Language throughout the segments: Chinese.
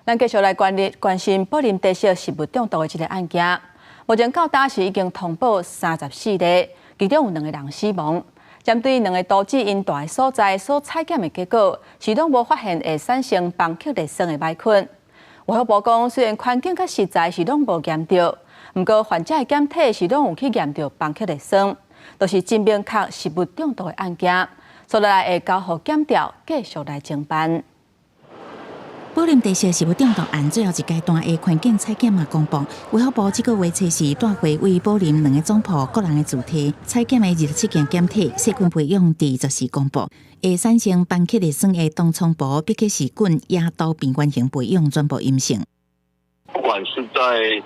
咱继续来关心宝林地色食物中毒的一个案件。目前到当时已经通报34例，其中有2个人死亡。针对2个都市因大的所在所采检的结果，始终无发现会产生邦克利酸的歹菌。卫生部讲，虽然环境甲实在是拢无验到，不过患者的检体是拢有去验到邦克利酸，都是真明确食物中毒的案件。所以来会交予检调继续来侦办。宝林地色食物中毒案最后一阶段的环境采检嘛公布，卫生部这个月初时带回为宝林2个总铺个人的主体采检的27件检体，细菌培养第24公布，会产生邦克利酸的冬虫胞、必克氏菌、野刀病原型培养全部阴性。不管是在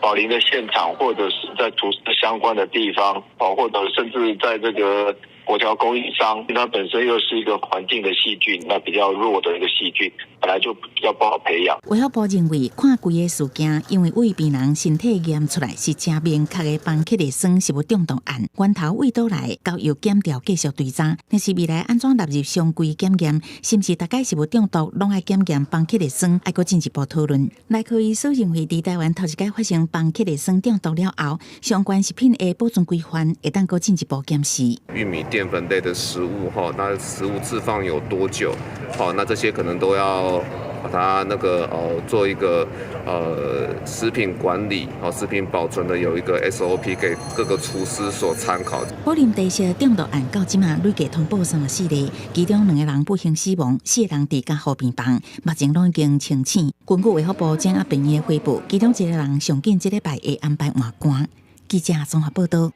宝林的现场，或者是在图示相关的地方，或者甚至在这个果条供应商，它本身又是一个环境的细菌，那比较弱的一个细菌，本来就比较不好培养。卫生部认为，看规个事件，因为胃病人身体验出来是正明确的邦克利酸食物中毒案，源头胃倒来，交由检调继续追查。但是未来安怎纳入常规检验，是不是大概食物中毒拢爱检验邦克利酸，爱搁进一步讨论。内科医师认为，伫台湾头一届发生邦克利酸中毒了后，相关食品的保存规范会当搁进一步检视。玉米淀粉类的食物那食物置放有多久？那这些可能都要把它做一个食品管理食品保存的有一个 SOP 给各个厨师所参考。宝林地色中毒案到即嘛累计通报34例，其中2个人不幸死亡，4个人伫加护病房，目前拢已经清醒。根据卫福部掌握病院的回报，其中1个人上紧这礼拜会安排换肝。记者综合报道。